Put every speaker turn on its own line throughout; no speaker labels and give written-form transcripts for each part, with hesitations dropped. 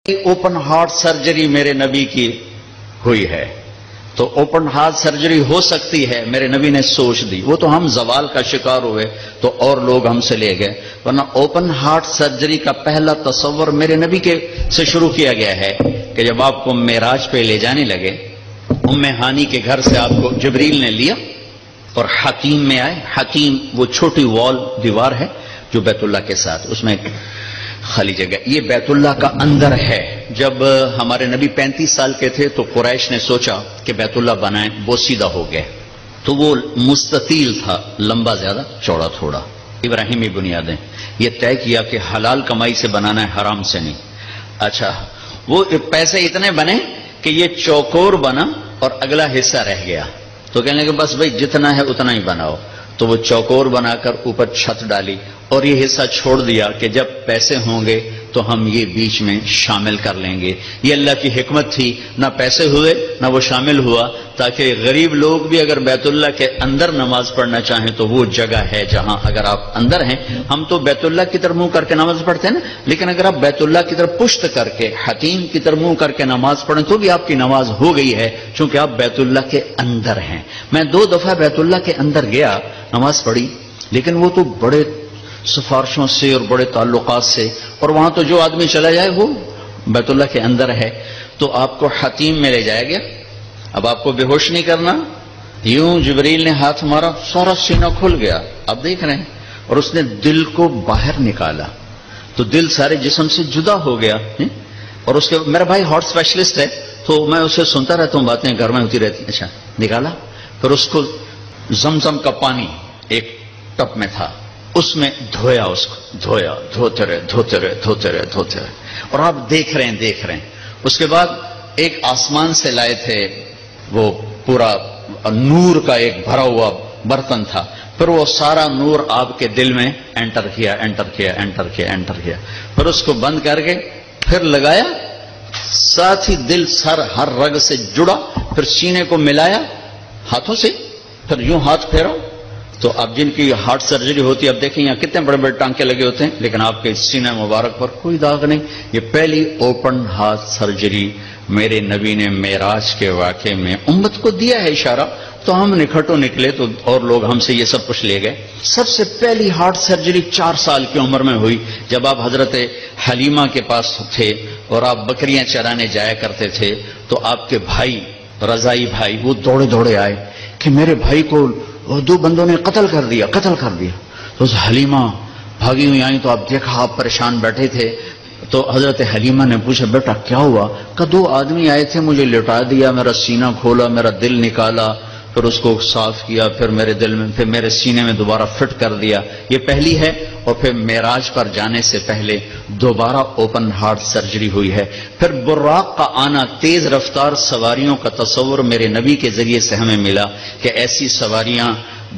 Open heart surgery میرے نبی کی ہوئی ہے، تو اوپن ہارٹ سرجری ہو سکتی ہے، میرے نبی نے سوچ دی۔ وہ تو ہم زوال کا شکار ہوئے تو اور لوگ ہم سے لے گئے، ورنہ اوپن ہارٹ سرجری کا پہلا تصور میرے نبی کے سے شروع کیا گیا ہے کہ جب آپ کو معراج پہ لے جانے لگے، ام ہانی کے گھر سے آپ کو جبریل نے لیا اور حتیم میں آئے۔ حتیم وہ چھوٹی وال دیوار ہے جو بیت اللہ کے ساتھ، اس میں خالی جگہ، یہ بیت اللہ کا اندر ہے۔ جب ہمارے نبی 35 سال کے تھے تو قریش نے سوچا کہ بیت اللہ بنائیں، وہ سیدھا ہو گیا، تو وہ مستطیل تھا، لمبا زیادہ چوڑا تھوڑا۔ ابراہیمی بنیادیں یہ طے کیا کہ حلال کمائی سے بنانا ہے، حرام سے نہیں۔ اچھا، وہ پیسے اتنے بنے کہ یہ چوکور بنا اور اگلا حصہ رہ گیا، تو کہنے کہ بس بھائی جتنا ہے اتنا ہی بناؤ، تو وہ چوکور بنا کر اوپر چھت ڈالی اور یہ حصہ چھوڑ دیا کہ جب پیسے ہوں گے تو ہم یہ بیچ میں شامل کر لیں گے۔ یہ اللہ کی حکمت تھی، نہ پیسے ہوئے نہ وہ شامل ہوا، تاکہ غریب لوگ بھی اگر بیت اللہ کے اندر نماز پڑھنا چاہیں تو وہ جگہ ہے جہاں اگر آپ اندر ہیں، ہم تو بیت اللہ کی طرف منہ کر کے نماز پڑھتے ہیں نا، لیکن اگر آپ بیت اللہ کی طرف پشت کر کے حتیم کی طرف منہ کر کے نماز پڑھیں تو بھی آپ کی نماز ہو گئی ہے، چونکہ آپ بیت اللہ کے اندر ہیں۔ میں 2 دفعہ بیت اللہ کے اندر گیا، نماز پڑھی، لیکن وہ تو بڑے سفارشوں سے اور بڑے تعلقات سے، اور وہاں تو جو آدمی چلا جائے وہ بیت اللہ کے اندر ہے، تو آپ کو حتیم میں لے جایا گیا۔ اب آپ کو بے ہوش نہیں کرنا، یوں جبریل نے ہاتھ مارا، سارا سینہ کھل گیا، آپ دیکھ رہے ہیں، اور اس نے دل کو باہر نکالا تو دل سارے جسم سے جدا ہو گیا۔ اور اس کے میرا بھائی ہارٹ اسپیشلسٹ ہے تو میں اسے سنتا رہتا ہوں، باتیں گھر میں ہوتی رہتی۔ اچھا، نکالا، پھر اس کو زمزم کا پانی ایک ٹپ میں تھا، اس میں دھویا، اس کو دھویا، دھوتے رہے، اور آپ دیکھ رہے ہیں۔ اس کے بعد ایک آسمان سے لائے تھے، وہ پورا نور کا ایک بھرا ہوا برتن تھا، پھر وہ سارا نور آپ کے دل میں انٹر کیا، پھر اس کو بند کر کے پھر لگایا، ساتھ ہی دل سر ہر رگ سے جڑا، پھر سینے کو ملایا ہاتھوں سے، پھر یوں ہاتھ پھیرا۔ تو اب جن کی ہارٹ سرجری ہوتی ہے، اب دیکھیں یہاں کتنے بڑے بڑے ٹانکے لگے ہوتے ہیں، لیکن آپ کے سینہ مبارک پر کوئی داغ نہیں۔ یہ پہلی اوپن ہارٹ سرجری میرے نبی نے معراج کے واقعے میں امت کو دیا ہے اشارہ، تو ہم نکھٹو نکلے تو اور لوگ ہم سے یہ سب کچھ لے گئے۔ سب سے پہلی ہارٹ سرجری 4 سال کی عمر میں ہوئی، جب آپ حضرت حلیمہ کے پاس تھے اور آپ بکریاں چرانے جایا کرتے تھے، تو آپ کے بھائی رضائی بھائی وہ دوڑے دوڑے آئے کہ میرے بھائی کو 2 بندوں نے قتل کر دیا۔ تو حلیمہ بھاگی ہوئی آئی، تو آپ دیکھا آپ پریشان بیٹھے تھے، تو حضرت حلیمہ نے پوچھا بیٹا کیا ہوا؟ کہ 2 آدمی آئے تھے، مجھے لٹا دیا، میرا سینہ کھولا، میرا دل نکالا، پھر اس کو صاف کیا، پھر میرے دل میں، پھر میرے سینے میں دوبارہ فٹ کر دیا۔ یہ پہلی ہے، اور پھر معراج پر جانے سے پہلے دوبارہ اوپن ہارٹ سرجری ہوئی ہے۔ پھر براق کا آنا، تیز رفتار سواریوں کا تصور میرے نبی کے ذریعے سے ہمیں ملا کہ ایسی سواریاں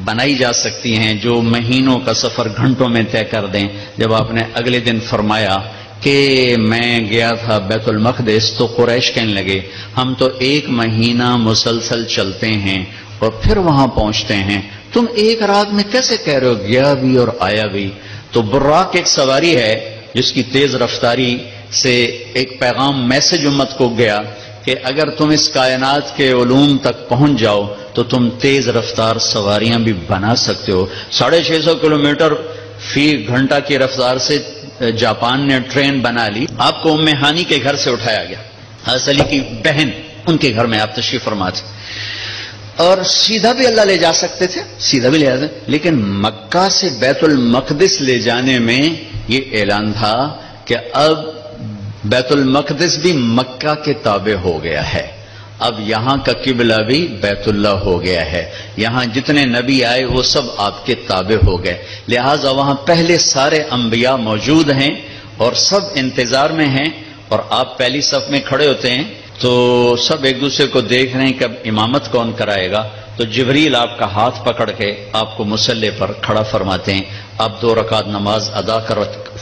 بنائی جا سکتی ہیں جو مہینوں کا سفر گھنٹوں میں طے کر دیں۔ جب آپ نے اگلے دن فرمایا کہ میں گیا تھا بیت المقدس، تو قریش کہنے لگے ہم تو 1 مہینہ مسلسل چلتے ہیں اور پھر وہاں پہنچتے ہیں، تم 1 رات میں کیسے کہہ رہے ہو گیا بھی اور آیا بھی؟ تو براق ایک سواری ہے جس کی تیز رفتاری سے ایک پیغام، میسج امت کو گیا کہ اگر تم اس کائنات کے علوم تک پہنچ جاؤ تو تم تیز رفتار سواریاں بھی بنا سکتے ہو۔ 650 کلومیٹر فی گھنٹہ کی رفتار سے جاپان نے ٹرین بنا لی۔ آپ کو ام ہانی کے گھر سے اٹھایا گیا، حضرت علی کی بہن، ان کے گھر میں آپ تشریف فرما تھے، اور سیدھا بھی اللہ لے جا سکتے تھے، سیدھا بھی لے جاتے، لیکن مکہ سے بیت المقدس لے جانے میں یہ اعلان تھا کہ اب بیت المقدس بھی مکہ کے تابع ہو گیا ہے، اب یہاں کا قبلہ بھی بیت اللہ ہو گیا ہے، یہاں جتنے نبی آئے وہ سب آپ کے تابع ہو گئے، لہٰذا وہاں پہلے سارے انبیاء موجود ہیں اور سب انتظار میں ہیں، اور آپ پہلی صف میں کھڑے ہوتے ہیں تو سب ایک دوسرے کو دیکھ رہے ہیں کہ اب امامت کون کرائے گا، تو جبریل آپ کا ہاتھ پکڑ کے آپ کو مصلی پر کھڑا فرماتے ہیں، آپ 2 رکعت نماز ادا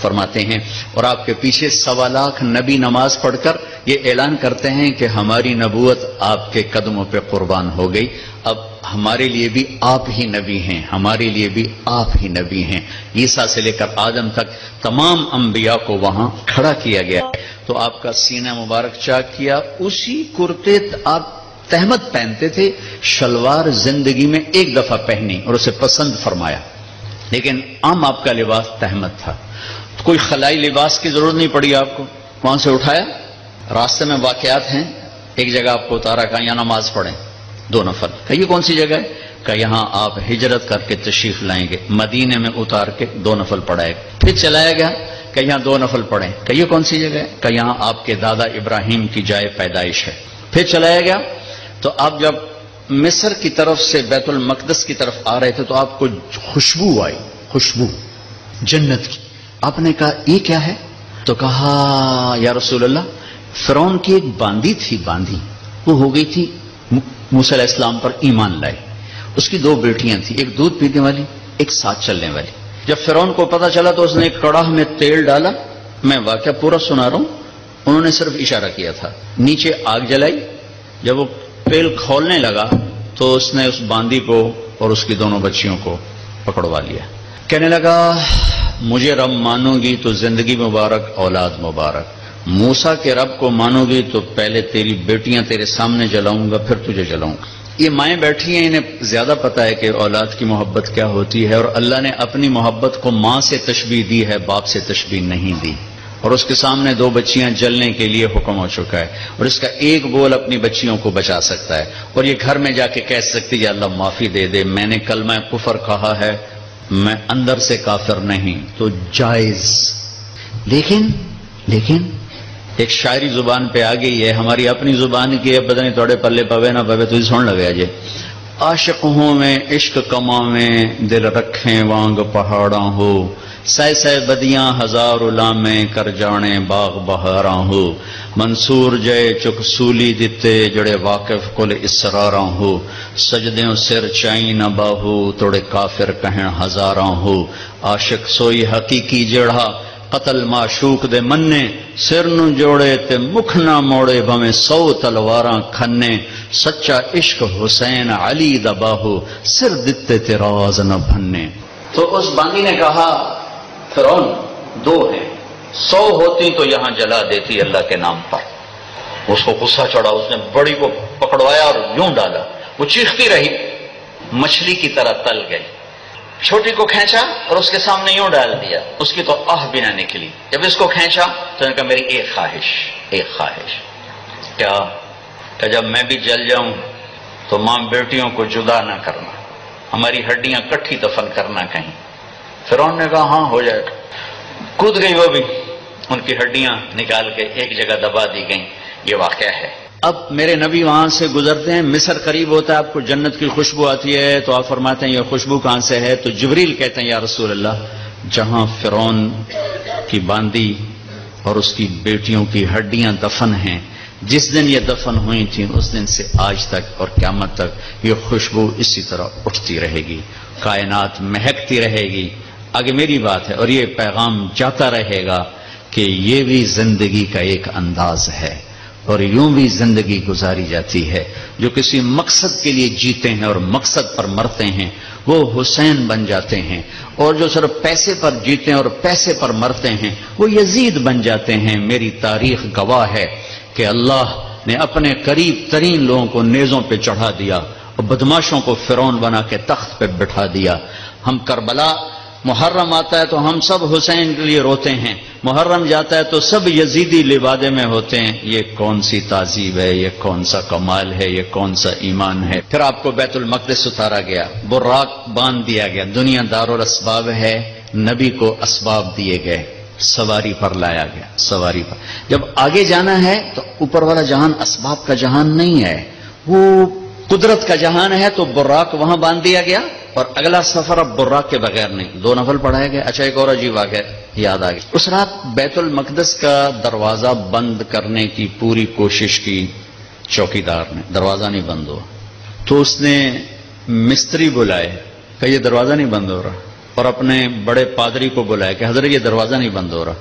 فرماتے ہیں، اور آپ کے پیچھے 1.25 لاکھ نبی نماز پڑھ کر یہ اعلان کرتے ہیں کہ ہماری نبوت آپ کے قدموں پہ قربان ہو گئی، اب ہمارے لیے بھی آپ ہی نبی ہیں، ہمارے لیے بھی آپ ہی نبی ہیں۔ عیسیٰ سے لے کر آدم تک تمام انبیاء کو وہاں کھڑا کیا گیا ہے۔ تو آپ کا سینہ مبارک چاک کیا. اسی کرتے آپ تہمت پہنتے تھے, شلوار زندگی میں ایک دفعہ پہنی اور اسے پسند فرمایا, لیکن عام آپ کا لباس تہمت تھا. کوئی خلائی لباس کی ضرورت نہیں پڑی آپ کو. وہاں سے اٹھایا, راستے میں واقعات ہیں, ایک جگہ آپ کو اتارا, کہا یہاں نماز پڑھیں 2 نفل. کہ یہ کون سی جگہ ہے؟ کہ یہاں آپ ہجرت کر کے تشریف لائیں گے. مدینے میں اتار کے 2 نفل پڑھائے گا. پھر چلایا گیا کہ یہاں 2 نفل پڑھیں. کہ یہ کون سی جگہ ہے؟ کہ یہاں آپ کے دادا ابراہیم کی جائے پیدائش ہے. پھر چلایا گیا تو آپ جب مصر کی طرف سے بیت المقدس کی طرف آ رہے تھے تو آپ کو خوشبو آئی, خوشبو جنت کی. آپ نے کہا یہ کیا ہے؟ تو کہا یا رسول اللہ, فرعون کی ایک باندی تھی, باندی وہ ہو گئی تھی, موسیٰ علیہ السلام پر ایمان لائے. اس کی 2 بیٹیاں تھیں, ایک دودھ پینے والی, ایک ساتھ چلنے والی. جب فرعون کو پتا چلا تو اس نے ایک کڑاہ میں تیل ڈالا. میں واقعہ پورا سنا رہا ہوں, انہوں نے صرف اشارہ کیا تھا. نیچے آگ جلائی, جب وہ تیل کھولنے لگا تو اس نے اس باندی کو اور اس کی 2 بچیوں کو پکڑوا لیا. کہنے لگا مجھے رب مانو گی تو زندگی مبارک, اولاد مبارک. موسیٰ کے رب کو مانو گی تو پہلے تیری بیٹیاں تیرے سامنے جلاؤں گا, پھر تجھے جلاؤں گا. یہ مائیں بیٹھی ہیں, انہیں زیادہ پتا ہے کہ اولاد کی محبت کیا ہوتی ہے, اور اللہ نے اپنی محبت کو ماں سے تشبیہ دی ہے, باپ سے تشبیہ نہیں دی. اور اس کے سامنے 2 بچیاں جلنے کے لیے حکم ہو چکا ہے, اور اس کا ایک بول اپنی بچیوں کو بچا سکتا ہے. اور یہ گھر میں جا کے کہہ سکتی ہے اللہ معافی دے دے, میں نے کلمہ کفر کہا ہے, میں اندر سے کافر نہیں, تو جائز. لیکن ایک شاعری زبان پہ آ گئی ہے, ہماری اپنی زبان کی ہے, پتہ نہیں توڑے پلے پوے نہ پوے, تو سن لگے جی. عاشق ہوں میں عشق کماویں, دل رکھیں وانگ پہاڑاں ہو, سہ سہ بدیاں ہزار علامیں, کر جانے باغ بہاراں ہو. منصور جے چک سولی دتے, جڑے واقف کل اسراراں ہو. سجدیوں سر چائی نہ باہو, توڑے کافر کہیں ہزاراں ہو. عاشق سوئی حقیقی جڑا, قتل معشوق دے مننے, سر نو جوڑے تے مکھ نہ موڑے, بھویں 100 تلواراں کھنے. سچا عشق حسین علی دا باہو, سر دتے تے راز نہ بھنے. تو اس باندی نے کہا فرعون 2 ہیں, 100 ہوتی تو یہاں جلا دیتی اللہ کے نام پر. اس کو غصہ چڑھا, اس نے بڑی کو پکڑوایا اور یوں ڈالا. وہ چیختی رہی, مچھلی کی طرح تل گئی. چھوٹی کو کھینچا اور اس کے سامنے یوں ڈال دیا, اس کی تو آہ بھی نہ نکلی. جب اس کو کھینچا تو نے کہا میری ایک خواہش. کیا؟ کہ جب میں بھی جل جاؤں تو ماں بیٹیوں کو جدا نہ کرنا, ہماری ہڈیاں کٹھی دفن کرنا کہیں. فرعون نے کہا ہاں ہو جائے. کود گئی وہ بھی, ان کی ہڈیاں نکال کے ایک جگہ دبا دی گئیں. یہ واقعہ ہے. اب میرے نبی وہاں سے گزرتے ہیں, مصر قریب ہوتا ہے, آپ کو جنت کی خوشبو آتی ہے, تو آپ فرماتے ہیں یہ خوشبو کہاں سے ہے؟ تو جبریل کہتے ہیں یا رسول اللہ, جہاں فرعون کی باندی اور اس کی بیٹیوں کی ہڈیاں دفن ہیں, جس دن یہ دفن ہوئی تھیں اس دن سے آج تک اور قیامت تک یہ خوشبو اسی طرح اٹھتی رہے گی, کائنات مہکتی رہے گی. آگے میری بات ہے, اور یہ پیغام جاتا رہے گا کہ یہ بھی زندگی کا ایک انداز ہے, اور یوں بھی زندگی گزاری جاتی ہے. جو کسی مقصد کے لیے جیتے ہیں اور مقصد پر مرتے ہیں وہ حسین بن جاتے ہیں, اور جو صرف پیسے پر جیتے ہیں اور پیسے پر مرتے ہیں وہ یزید بن جاتے ہیں. میری تاریخ گواہ ہے کہ اللہ نے اپنے قریب ترین لوگوں کو نیزوں پہ چڑھا دیا اور بدماشوں کو فرعون بنا کے تخت پہ بٹھا دیا. ہم کربلا محرم آتا ہے تو ہم سب حسین کے لیے روتے ہیں, محرم جاتا ہے تو سب یزیدی لبادے میں ہوتے ہیں. یہ کون سی تہذیب ہے, یہ کون سا کمال ہے, یہ کون سا ایمان ہے. پھر آپ کو بیت المقدس اتارا گیا, براق باندھ دیا گیا. دنیا دارالاسباب ہے, نبی کو اسباب دیے گئے, سواری پر لایا گیا, سواری پر. جب آگے جانا ہے تو اوپر والا جہان اسباب کا جہان نہیں ہے, وہ قدرت کا جہان ہے. تو براق وہاں باندھ دیا گیا, اور اگلا سفر اب براق کے بغیر نہیں, 2 نفل پڑھائے گئے. اچھا ایک اور عجیب واقعہ یاد آ گئی. اس رات بیت المقدس کا دروازہ بند کرنے کی پوری کوشش کی چوکیدار نے, دروازہ نہیں بند ہوا. تو اس نے مستری بلائے کہ یہ دروازہ نہیں بند ہو رہا, اور اپنے بڑے پادری کو بلایا کہ حضرت یہ دروازہ نہیں بند ہو رہا.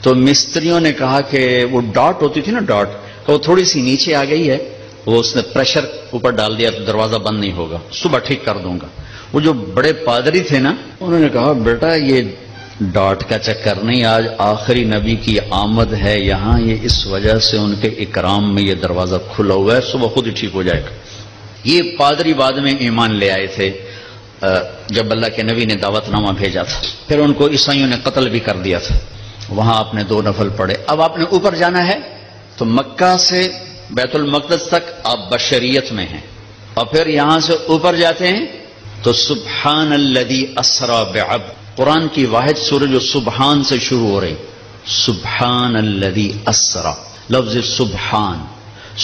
تو مستریوں نے کہا کہ وہ ڈاٹ ہوتی تھی نا, ڈاٹ, وہ تھوڑی سی نیچے آ گئی ہے, وہ اس نے پریشر اوپر ڈال دیا تو دروازہ بند نہیں ہوگا, صبح ٹھیک کر دوں گا. وہ جو بڑے پادری تھے نا, انہوں نے کہا بیٹا یہ ڈاٹ کا چکر نہیں، آج آخری نبی کی آمد ہے یہاں، یہ اس وجہ سے ان کے اکرام میں یہ دروازہ کھلا ہوا ہے، صبح خود ہی ٹھیک ہو جائے گا۔ یہ پادری بعد میں ایمان لے آئے تھے جب اللہ کے نبی نے دعوت نامہ بھیجا تھا، پھر ان کو عیسائیوں نے قتل بھی کر دیا تھا، وہاں آپ نے 2 نفل پڑھے۔ اب آپ نے اوپر جانا ہے تو مکہ سے بیت المقدس تک آپ بشریت میں ہیں، اور پھر یہاں سے اوپر جاتے ہیں تو سبحان الذی اسری بعبد، قرآن کی واحد سورہ جو سبحان سے شروع ہو رہی، سبحان الذی اسری، لفظ سبحان۔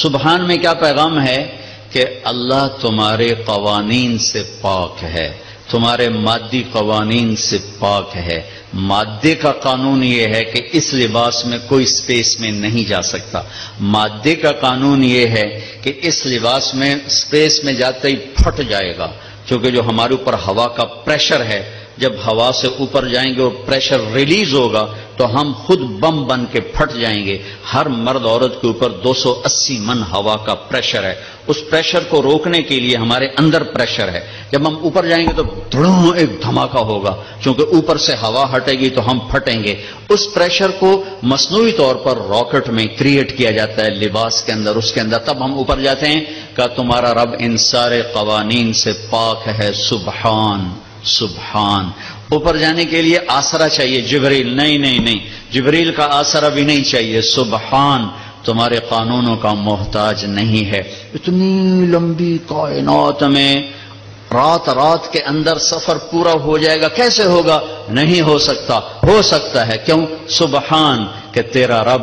سبحان میں کیا پیغام ہے کہ اللہ تمہارے قوانین سے پاک ہے، تمہارے مادی قوانین سے پاک ہے۔ مادے کا قانون یہ ہے کہ اس لباس میں کوئی سپیس میں نہیں جا سکتا، مادے کا قانون یہ ہے کہ اس لباس میں سپیس میں جاتے ہی پھٹ جائے گا، کیونکہ جو ہمارے اوپر ہوا کا پریشر ہے، جب ہوا سے اوپر جائیں گے اور پریشر ریلیز ہوگا تو ہم خود بم بن کے پھٹ جائیں گے۔ ہر مرد عورت کے اوپر 280 من ہوا کا پریشر ہے، اس پریشر کو روکنے کے لیے ہمارے اندر پریشر ہے، جب ہم اوپر جائیں گے تو دھڑوں ایک دھماکہ ہوگا، کیونکہ اوپر سے ہوا ہٹے گی تو ہم پھٹیں گے۔ اس پریشر کو مصنوعی طور پر راکٹ میں کریٹ کیا جاتا ہے لباس کے اندر، اس کے اندر، تب ہم اوپر جاتے ہیں کہ تمہارا رب ان سارے قوانین سے پاک ہے، سبحان سبحان۔ اوپر جانے کے لیے آسرا چاہیے، جبریل نہیں، جبریل کا آسرا بھی نہیں چاہیے، سبحان تمہارے قانونوں کا محتاج نہیں ہے۔ اتنی لمبی کائنات میں رات کے اندر سفر پورا ہو جائے گا، کیسے ہوگا؟ نہیں ہو سکتا، ہو سکتا ہے، کیوں؟ سبحان کہ تیرا رب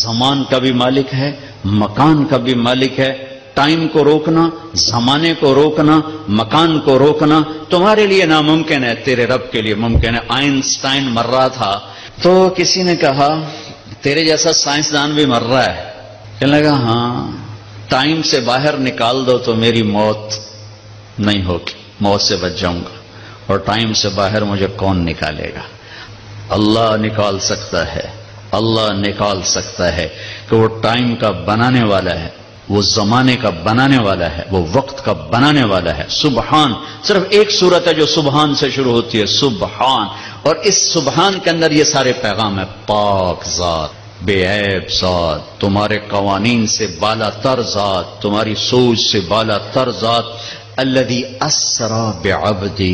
زمان کا بھی مالک ہے، مکان کا بھی مالک ہے۔ ٹائم کو روکنا، زمانے کو روکنا، مکان کو روکنا تمہارے لیے ناممکن ہے، تیرے رب کے لیے ممکن ہے۔ آئنسٹائن مر رہا تھا تو کسی نے کہا تیرے جیسا سائنسدان بھی مر رہا ہے، کہنے لگا ہاں، ٹائم سے باہر نکال دو تو میری موت نہیں ہوگی، موت سے بچ جاؤں گا، اور ٹائم سے باہر مجھے کون نکالے گا؟ اللہ نکال سکتا ہے، اللہ نکال سکتا ہے کہ وہ ٹائم کا بنانے والا ہے، وہ زمانے کا بنانے والا ہے، وہ وقت کا بنانے والا ہے۔ سبحان، صرف ایک صورت ہے جو سبحان سے شروع ہوتی ہے، سبحان، اور اس سبحان کے اندر یہ سارے پیغام ہے۔ پاک ذات، بے عیب ذات، تمہارے قوانین سے بالا تر ذات، تمہاری سوچ سے بالا تر ذات، الذی اسری بعبدہ۔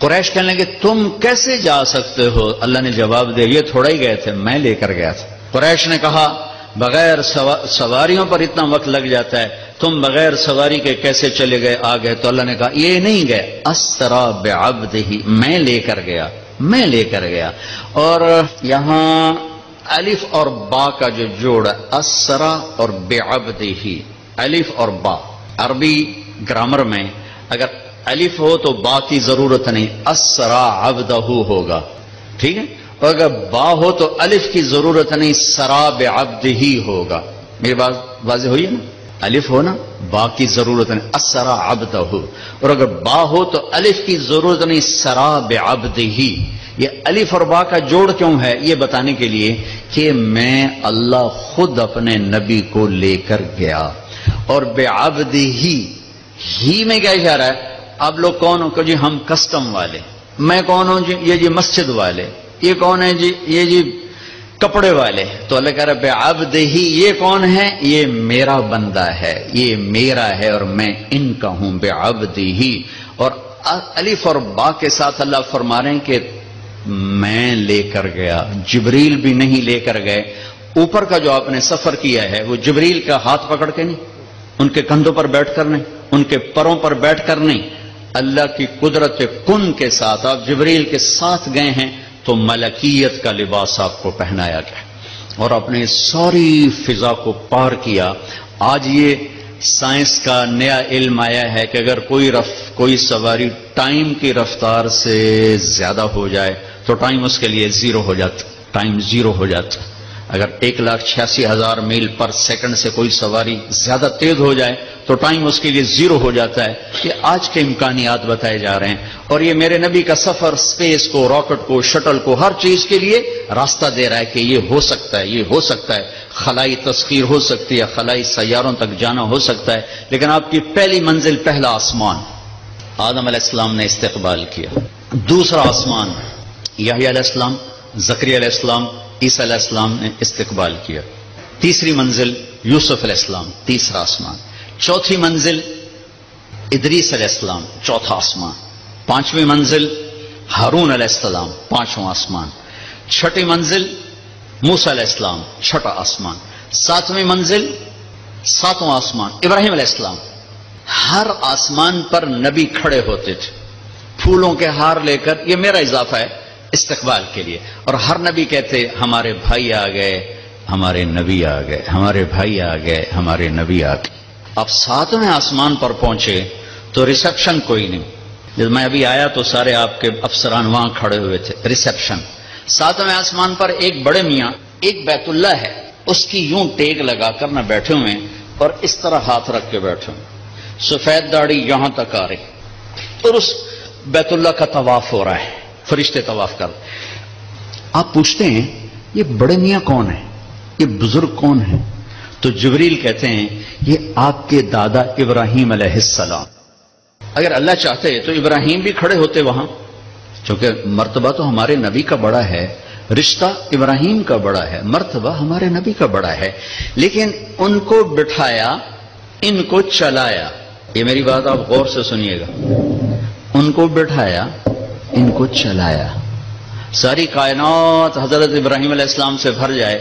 قریش کہنے لگے تم کیسے جا سکتے ہو؟ اللہ نے جواب دیا یہ تھوڑا ہی گئے تھے، میں لے کر گیا تھا۔ قریش نے کہا بغیر سواریوں پر اتنا وقت لگ جاتا ہے، تم بغیر سواری کے کیسے چلے گئے آ گئے؟ تو اللہ نے کہا یہ نہیں گئے، اسری بعبدہ، میں لے کر گیا، میں لے کر گیا۔ اور یہاں الف اور با کا جو جوڑ ہے، اسری اور بعبدہ، الف اور با، عربی گرامر میں اگر الف ہو تو با کی ضرورت نہیں، اسری عبدہ ہوگا، ٹھیک ہے؟ اور اگر با ہو تو الف کی ضرورت نہیں، سرا بعبدہ ہوگا۔ میری بات واضح ہوئی ہے نا؟ الف ہو نا، با کی ضرورت نہیں، اسرا عبدہ، اور اگر با ہو تو الف کی ضرورت نہیں، سرا بعبدہ۔ یہ الف اور با کا جوڑ کیوں ہے؟ یہ بتانے کے لیے کہ میں اللہ خود اپنے نبی کو لے کر گیا، اور بعبدہ ہی میں کیا اشارہ ہے؟ اب لوگ کون ہو کہ جی ہم کسٹم والے، میں کون ہوں جی؟ یہ جی مسجد والے، یہ کون ہے جی؟ یہ جی کپڑے والے۔ تو اللہ کہہ رہا ہے بعبدہ، یہ کون ہے؟ یہ میرا بندہ ہے، یہ میرا ہے اور میں ان کا ہوں، بعبدہ۔ اور الف اور با کے ساتھ اللہ فرما رہے ہیں کہ میں لے کر گیا، جبریل بھی نہیں لے کر گئے۔ اوپر کا جو آپ نے سفر کیا ہے وہ جبریل کا ہاتھ پکڑ کے نہیں، ان کے کندھوں پر بیٹھ کر نہیں، ان کے پروں پر بیٹھ کر نہیں، اللہ کی قدرت کن کے ساتھ آپ جبریل کے ساتھ گئے ہیں، تو ملکیت کا لباس آپ کو پہنایا گیا اور اپنے ساری فضا کو پار کیا۔ آج یہ سائنس کا نیا علم آیا ہے کہ اگر کوئی سواری ٹائم کی رفتار سے زیادہ ہو جائے تو ٹائم اس کے لیے زیرو ہو جاتا، ٹائم زیرو ہو جاتا۔ اگر 1,86,000 میل پر سیکنڈ سے کوئی سواری زیادہ تیز ہو جائے تو ٹائم اس کے لیے زیرو ہو جاتا ہے۔ یہ آج کے امکانیات بتائے جا رہے ہیں، اور یہ میرے نبی کا سفر سپیس کو، راکٹ کو، شٹل کو، ہر چیز کے لیے راستہ دے رہا ہے کہ یہ ہو سکتا ہے، یہ ہو سکتا ہے، خلائی تسخیر ہو سکتی ہے، خلائی سیاروں تک جانا ہو سکتا ہے۔ لیکن آپ کی پہلی منزل، پہلا آسمان آدم علیہ السلام نے استقبال کیا، دوسرا آسمان یحییٰ علیہ السلام، زکریا علیہ السلام، عیسیٰ علیہ السلام نے استقبال کیا۔ تیسری منزل یوسف علیہ السلام، تیسرا آسمان۔ چوتھی منزل ادریس علیہ السلام، چوتھا آسمان۔ پانچویں منزل ہارون علیہ السلام، پانچواں آسمان۔ چھٹی منزل موسیٰ علیہ السلام، چھٹا آسمان۔ ساتویں منزل ساتواں آسمان ابراہیم علیہ السلام۔ ہر آسمان پر نبی کھڑے ہوتے تھے پھولوں کے ہار لے کر، یہ میرا اضافہ ہے استقبال کے لیے، اور ہر نبی کہتے ہمارے بھائی آ گئے، ہمارے نبی آ گئے، ہمارے بھائی آ گئے، ہمارے نبی آ گئے۔ اب ساتویں آسمان پر پہنچے تو ریسیپشن کوئی نہیں۔ جب میں ابھی آیا تو سارے آپ کے افسران وہاں کھڑے ہوئے تھے، ریسیپشن۔ ساتویں آسمان پر ایک بڑے میاں، ایک بیت اللہ ہے، اس کی یوں ٹیک لگا کر نہ بیٹھے ہوئے اور اس طرح ہاتھ رکھ کے بیٹھے ہوئے، سفید داڑھی یہاں تک آ رہی، اور اس بیت اللہ کا طواف ہو رہا ہے، فرشتے طواف کر۔ آپ پوچھتے ہیں یہ بڑے میاں کون ہیں، یہ بزرگ کون ہیں؟ تو جبریل کہتے ہیں یہ آپ کے دادا ابراہیم علیہ السلام۔ اگر اللہ چاہتے تو ابراہیم بھی کھڑے ہوتے وہاں، چونکہ مرتبہ تو ہمارے نبی کا بڑا ہے، رشتہ ابراہیم کا بڑا ہے، مرتبہ ہمارے نبی کا بڑا ہے، لیکن ان کو بٹھایا، ان کو چلایا۔ یہ میری بات آپ غور سے سنیے گا، ان کو بٹھایا، ان کو چلایا۔ ساری کائنات حضرت ابراہیم علیہ السلام سے بھر جائے،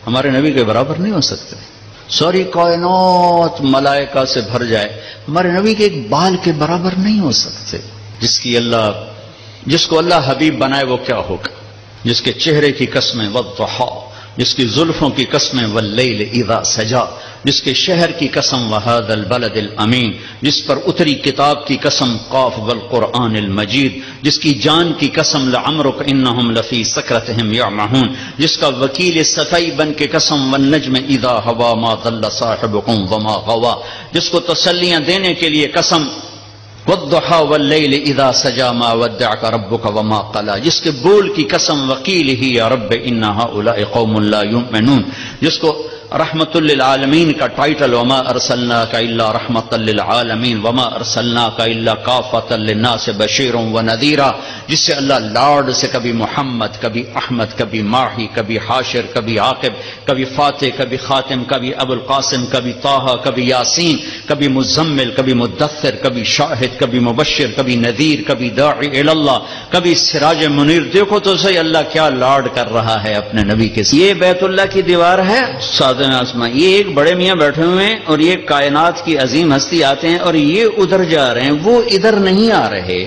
ہمارے نبی کے برابر نہیں ہو سکتے۔ ساری کائنات ملائکہ سے بھر جائے، ہمارے نبی کے ایک بال کے برابر نہیں ہو سکتے۔ جس کو اللہ حبیب بنائے وہ کیا ہوگا؟ جس کے چہرے کی قسمیں والضحی، جس کی زلفوں کی قسمیں واللیل اذا سجا، جس کے شہر کی قسم وہذا البلد الامین، جس پر اتری کتاب کی قسم قاف والقرآن المجید، جس کی جان کی قسم لعمرک انہم لفی سکرتہم یعمہون، جس کا وکیل صفائی بن کے قسم والنجم اذا ہوا ما ضل صاحبکم وما غوا، جس کو تسلیاں دینے کے لیے قسم والضحى واللیل اذا سجا ما ودعک ربک وما قلا، جس کے بول کی قسم وقیل ہی یا رب ان ہؤلاء قوم لا یؤمنون، جس کو رحمت للعالمین کا ٹائٹل وما ارسلناک الا رحمت للعالمین وما ارسلناک الا کافۃ للناس بشیرا ونذیرا، جس سے اللہ لاڈ سے کبھی محمد، کبھی احمد، کبھی ماہی، کبھی حاشر، کبھی عاقب، کبھی فاتح، کبھی خاتم، کبھی ابو القاسم، کبھی طٰہٰ، کبھی یاسین، کبھی مزمل، کبھی مدثر، کبھی شاہد، کبھی مبشر، کبھی نذیر، کبھی داعی الی اللہ، کبھی سراج منیر۔ دیکھو تو صحیح اللہ کیا لاڈ کر رہا ہے اپنے نبی کے ساتھ۔ یہ بیت اللہ کی دیوار ہے آسمان، یہ ایک بڑے میاں بیٹھے ہوئے ہیں اور یہ کائنات کی عظیم ہستی آتے ہیں اور یہ ادھر جا رہے ہیں، وہ ادھر نہیں آ رہے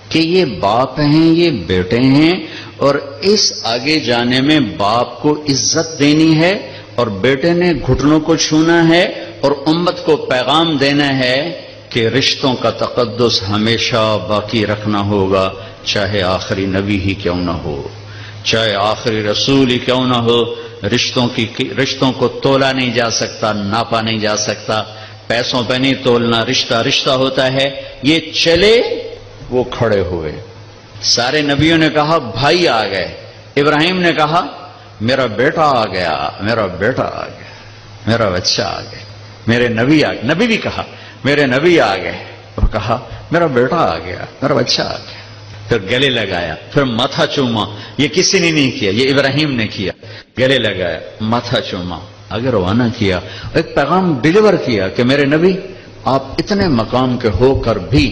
کہ یہ باپ ہیں، یہ بیٹے ہیں، اور اس آگے جانے میں باپ کو عزت دینی ہے اور بیٹے نے گھٹنوں کو چھونا ہے اور امت کو پیغام دینا ہے کہ رشتوں کا تقدس ہمیشہ باقی رکھنا ہوگا، چاہے آخری نبی ہی کیوں نہ ہو، چاہے آخری رسول ہی کیوں نہ ہو۔ رشتوں کو تولا نہیں جا سکتا، ناپا نہیں جا سکتا، پیسوں پہ نہیں تولنا، رشتہ رشتہ ہوتا ہے۔ یہ چلے، وہ کھڑے ہوئے۔ سارے نبیوں نے کہا بھائی آ گئے، ابراہیم نے کہا میرا بیٹا آ گیا، میرا بیٹا آ گیا، میرا بچہ آ گیا، میرے نبی آ گئے۔ نبی بھی کہا میرے نبی آ گئے، اور کہا میرا بیٹا آ گیا، میرا بچہ آ گیا۔ پھر گلے لگایا، پھر ماتھا چوما۔ یہ کسی نے نہیں کیا، یہ ابراہیم نے کیا۔ گلے لگایا، ماتھا چوما، آگے روانہ کیا، ایک پیغام ڈیلیور کیا کہ میرے نبی آپ اتنے مقام کے ہو کر بھی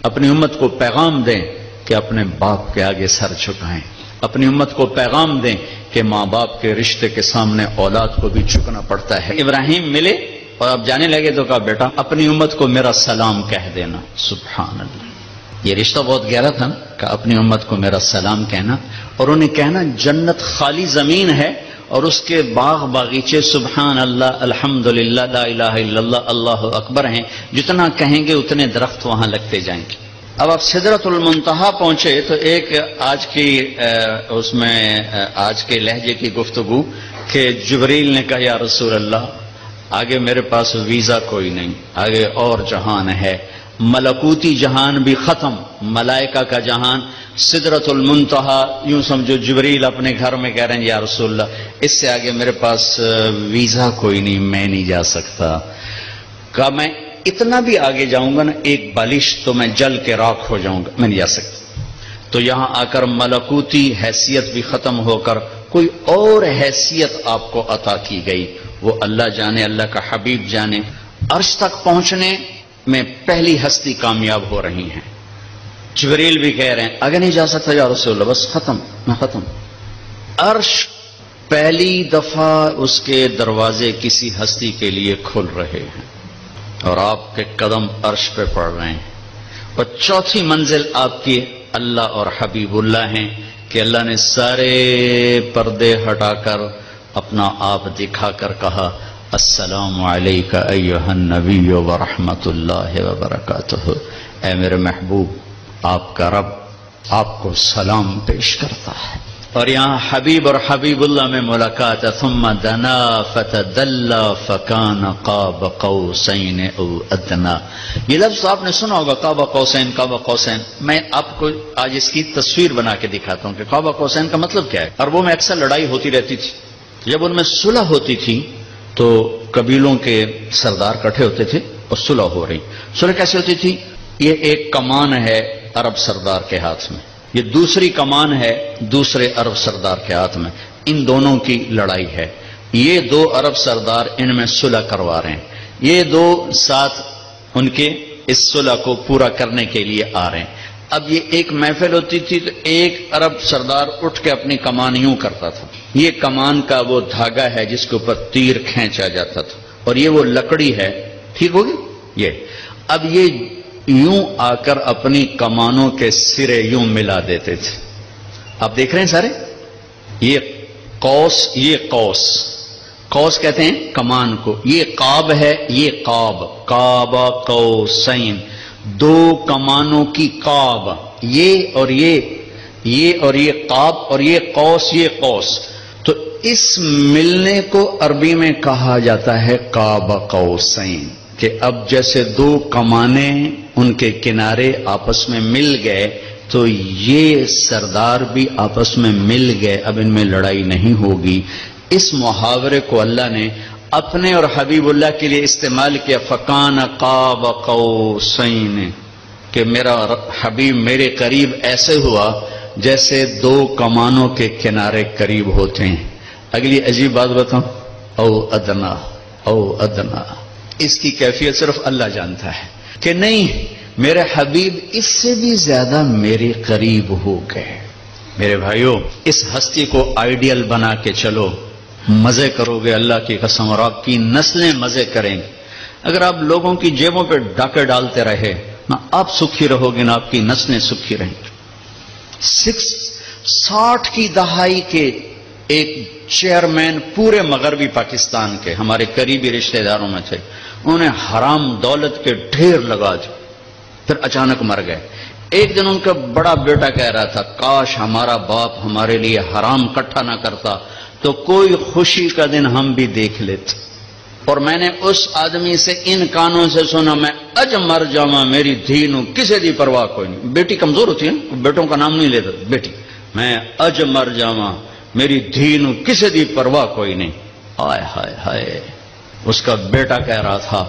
اپنی امت کو پیغام دیں کہ اپنے باپ کے آگے سر جھکائیں، اپنی امت کو پیغام دیں کہ ماں باپ کے رشتے کے سامنے اولاد کو بھی جھکنا پڑتا ہے۔ ابراہیم ملے اور اب جانے لگے تو کہا بیٹا اپنی امت کو میرا سلام کہہ دینا۔ سبحان اللہ، یہ رشتہ بہت گہرا تھا کہ اپنی امت کو میرا سلام کہنا، اور انہیں کہنا جنت خالی زمین ہے اور اس کے باغ باغیچے سبحان اللہ، الحمدللہ، لا الہ الا اللہ، اللہ اکبر ہیں، جتنا کہیں گے اتنے درخت وہاں لگتے جائیں گے۔ اب آپ سدرۃ المنتہا پہنچے تو ایک آج کے لہجے کی گفتگو کہ جبریل نے کہا یا رسول اللہ آگے میرے پاس ویزا کوئی نہیں، آگے اور جہان ہے، ملکوتی جہان بھی ختم، ملائکہ کا جہان، سدرۃ المنتہا، یوں سمجھو جبریل اپنے گھر میں کہہ رہے ہیں یا رسول اللہ اس سے آگے میرے پاس ویزا کوئی نہیں، میں نہیں جا سکتا۔ کہا میں اتنا بھی آگے جاؤں گا نا ایک بالش تو میں جل کے راکھ ہو جاؤں گا، میں نہیں جا سکتا۔ تو یہاں آ کر ملکوتی حیثیت بھی ختم ہو کر کوئی اور حیثیت آپ کو عطا کی گئی، وہ اللہ جانے، اللہ کا حبیب جانے۔ عرش تک پہنچنے میں پہلی ہستی کامیاب ہو رہی ہیں۔ جبریل بھی کہہ رہے ہیں آگے نہیں جا سکتا یا رسول اللہ، بس ختم، میں ختم۔ عرش پہلی دفعہ اس کے دروازے کسی ہستی کے لیے کھل رہے ہیں اور آپ کے قدم عرش پہ پڑ رہے ہیں، اور چوتھی منزل آپ کی اللہ اور حبیب اللہ ہیں کہ اللہ نے سارے پردے ہٹا کر اپنا آپ دکھا کر کہا السلام علیک ایھا النبی ورحمۃ اللہ وبرکاتہ، اے میرے محبوب آپ کا رب آپ کو سلام پیش کرتا ہے۔ اور یہاں حبیب اور حبیب اللہ میں ملاقات ہے۔ ثم دنا فتدلى فكان قاب قوسین او ادنى، یہ لفظ آپ نے سنا ہوگا، قاب قوسین، قاب قوسین۔ میں آپ کو آج اس کی تصویر بنا کے دکھاتا ہوں کہ قاب قوسین کا مطلب کیا ہے۔ عربوں میں اکثر لڑائی ہوتی رہتی تھی، جب ان میں صلح ہوتی تھی تو قبیلوں کے سردار کٹھے ہوتے تھے اور صلح ہو رہی۔ صلح کیسے ہوتی تھی؟ یہ ایک کمان ہے عرب سردار کے ہاتھ میں، یہ دوسری کمان ہے دوسرے عرب سردار کے ہاتھ میں، ان دونوں کی لڑائی ہے۔ یہ دو عرب سردار ان میں صلح کروا رہے ہیں، یہ دو ساتھ ان کے اس صلح کو پورا کرنے کے لیے آ رہے ہیں۔ اب یہ ایک محفل ہوتی تھی تو ایک عرب سردار اٹھ کے اپنی کمان یوں کرتا تھا، یہ کمان کا وہ دھاگا ہے جس کے اوپر تیر کھینچا جاتا تھا، اور یہ وہ لکڑی ہے، ٹھیک ہوگی یہ۔ اب یہ یوں آ کر اپنی کمانوں کے سرے یوں ملا دیتے تھے۔ آپ دیکھ رہے ہیں سارے، یہ قوس، یہ قوس، قوس کہتے ہیں کمان کو، یہ قاب ہے، یہ قاب، قاب قوسین، دو کمانوں کی قاب، یہ اور یہ اور یہ قاب، اور یہ قوس، یہ قوس۔ تو اس ملنے کو عربی میں کہا جاتا ہے قاب قوسین، کہ اب جیسے دو کمانیں ان کے کنارے آپس میں مل گئے تو یہ سردار بھی آپس میں مل گئے، اب ان میں لڑائی نہیں ہوگی۔ اس محاورے کو اللہ نے اپنے اور حبیب اللہ کے لیے استعمال کیا، فکان قاب قوسین، کہ میرا حبیب میرے قریب ایسے ہوا جیسے دو کمانوں کے کنارے قریب ہوتے ہیں۔ اگلی عجیب بات بتاؤں، او ادنا، او ادنا، اس کی کیفیت صرف اللہ جانتا ہے کہ نہیں، میرے حبیب اس سے بھی زیادہ میرے قریب ہو گئے۔ میرے بھائیوں، اس ہستی کو آئیڈیل بنا کے چلو، مزے کرو گے اللہ کی قسم، اور آپ کی نسلیں مزے کریں گے۔ اگر آپ لوگوں کی جیبوں پہ ڈاکے ڈالتے رہے، نہ آپ سکھی رہو گے نہ آپ کی نسلیں سکھی رہیں گی۔ 60 کی دہائی کے ایک چیئرمین پورے مغربی پاکستان کے ہمارے قریبی رشتہ داروں میں تھے، انہوں نے حرام دولت کے ڈھیر لگا دی، پھر اچانک مر گئے۔ ایک دن ان کا بڑا بیٹا کہہ رہا تھا کاش ہمارا باپ ہمارے لیے حرام اکٹھا نہ کرتا تو کوئی خوشی کا دن ہم بھی دیکھ لیتے۔ اور میں نے اس آدمی سے ان کانوں سے سنا، میں اج مر جاواں میری دھی نو کسے دی پرواہ کوئی نہیں۔ بیٹی کمزور ہوتی ہے، بیٹوں کا نام نہیں لیتا، بیٹی، میں اج مر جاواں میری دھی نو کسے دی پرواہ کوئی نہیں۔ آئے ہائے ہائے، اس کا بیٹا کہہ رہا تھا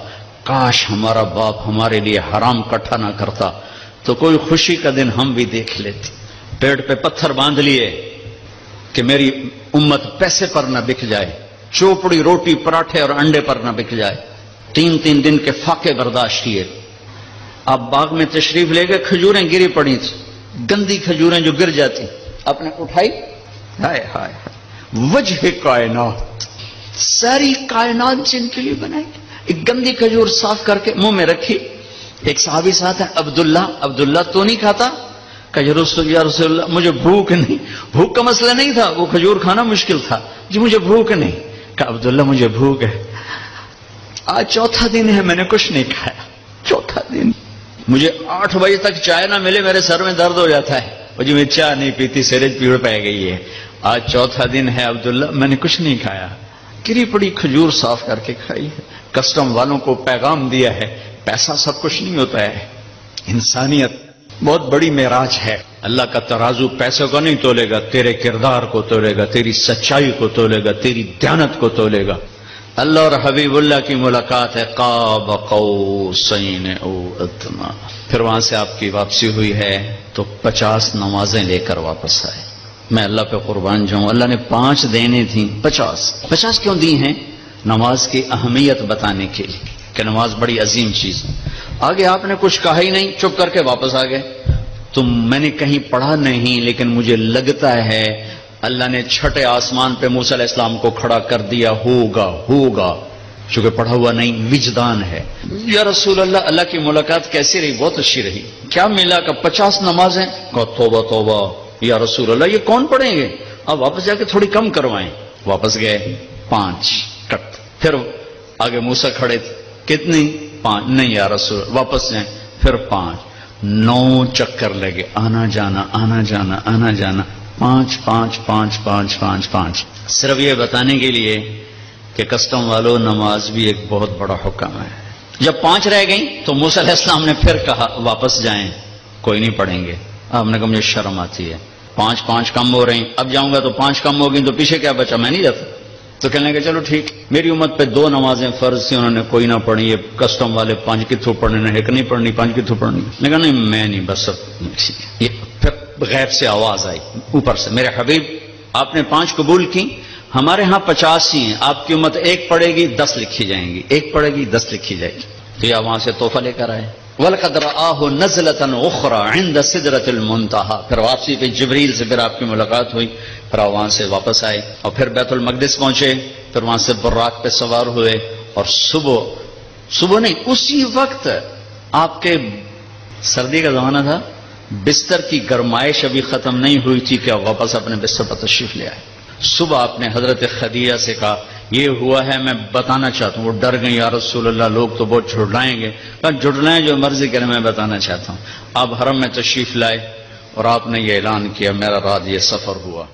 کاش ہمارا باپ ہمارے لیے حرام اکٹھا نہ کرتا تو کوئی خوشی کا دن ہم بھی دیکھ لیتے۔ پیٹ پہ پتھر باندھ لیے کہ میری امت پیسے پر نہ بک جائے، چوپڑی روٹی پراٹھے اور انڈے پر نہ بک جائے۔ 3 دن کے فاقے برداشت کیے۔ آپ باغ میں تشریف لے گئے، کھجوریں گری پڑی تھی، گندی کھجوریں جو گر جاتی، آپ نے اٹھائی، ہائے ہائے وجہ کائنات، ساری کائنات جن کے لیے بنائی، ایک گندی کھجور صاف کر کے منہ میں رکھی۔ ایک صحابی ساتھ ہے عبداللہ تو نہیں کھاتا؟ کہ یا رسول اللہ مجھے بھوک نہیں۔ بھوک کا مسئلہ نہیں تھا، وہ کھجور کھانا مشکل تھا، جی مجھے بھوک نہیں۔ کہ عبداللہ مجھے بھوک ہے، آج 4تھا دن ہے میں نے کچھ نہیں کھایا، 4تھا دن، مجھے 8 بجے تک چائے نہ ملے میرے سر میں درد ہو جاتا ہے، اور جی میں چائے نہیں پیتی، سیرج پیڑ پہ گئی ہے، آج 4تھا دن ہے عبداللہ میں نے کچھ نہیں کھایا۔ گری پڑی کھجور صاف کر کے کھائی ہے۔ کسٹم والوں کو پیغام دیا ہے پیسہ سب کچھ نہیں ہوتا ہے، انسانیت بہت بڑی معراج ہے۔ اللہ کا ترازو پیسے کو نہیں تولے گا، تیرے کردار کو تولے گا، تیری سچائی کو تولے گا، تیری دیانت کو تولے گا۔ اللہ اور حبیب اللہ کی ملاقات ہے، قاب قوسین او ادنی۔ پھر وہاں سے آپ کی واپسی ہوئی ہے تو 50 نمازیں لے کر واپس آئے. میں اللہ پہ قربان جاؤں، اللہ نے 5 دینے تھیں، 50 کیوں دی ہیں؟ نماز کی اہمیت بتانے کے لیے کہ نماز بڑی عظیم چیز ہے. آگے آپ نے کچھ کہا ہی نہیں، چپ کر کے واپس آ گئے. تو میں نے کہیں پڑھا نہیں، لیکن مجھے لگتا ہے اللہ نے چھٹے آسمان پہ موسیٰ علیہ السلام کو کھڑا کر دیا، ہوگا چونکہ پڑھا ہوا نہیں، وجدان ہے. یا رسول اللہ، اللہ کی ملاقات کیسی رہی؟ بہت اچھی رہی. کیا ملا؟ کہ 50 نمازیں. کہا توبہ یا رسول اللہ، یہ کون پڑھیں گے؟ اب واپس جا کے تھوڑی کم کروائیں. واپس گئے، 5 کٹ. پھر آگے موسیٰ کھڑے تھے، کتنی؟ 5. نہیں یا رسول، واپس جائیں. پھر 5. 9 چکر لگے، آنا جانا 5. صرف یہ بتانے کے لیے کہ کسٹم والوں، نماز بھی ایک بہت بڑا حکم ہے. جب 5 رہ گئیں تو موسیٰ علیہ السلام نے پھر کہا واپس جائیں، کوئی نہیں پڑھیں گے. آپ نے کہا مجھے شرم آتی ہے، 5 کم ہو رہی ہیں، اب جاؤں گا تو 5 کم ہو گئی تو پیچھے کیا بچا؟ میں نہیں جاتا. تو کہنے لگے چلو ٹھیک. میری امت پہ 2 نمازیں فرض تھیں، انہوں نے کوئی نہ پڑھی. یہ کسٹم والے 5 کی تھو پڑھنے، نہ ایک نہیں پڑھنی، 5 کی تھو پڑھنی. میں کہا نہیں، میں نہیں، بس اب ٹھیک ہے. یہ پھر غیب سے آواز آئی اوپر سے، میرے حبیب آپ نے 5 قبول کی، ہمارے ہاں 50 ہی ہیں، آپ کی امت 1 پڑھے گی 10 لکھی جائیں گی، 1 پڑھے گی 10 لکھی جائے گی. تو یہ وہاں سے تحفہ لے کر آئے. وَلَقَدْ رَآهُ نَزْلَةً أُخْرَى عِنْدَ سِدْرَةِ الْمُنْتَهَى. پھر واپسی پہ جبریل سے پھر آپ کی ملاقات ہوئی. پھر وہاں سے واپس آئے اور پھر بیت المقدس پہنچے. پھر وہاں سے براق پہ سوار ہوئے اور صبح نہیں، اسی وقت آپ کے سردی کا زمانہ تھا، بستر کی گرمائش ابھی ختم نہیں ہوئی تھی کہ واپس اپنے بستر پر تشریف لے آئے. صبح آپ نے حضرت خدیجہ سے کہا یہ ہوا ہے، میں بتانا چاہتا ہوں. وہ ڈر گئی، یا رسول اللہ لوگ تو بہت جھٹلائیں گے. کہا جھٹلائیں، جو مرضی کریں، میں بتانا چاہتا ہوں. آپ حرم میں تشریف لائے اور آپ نے یہ اعلان کیا میرا رات یہ سفر ہوا.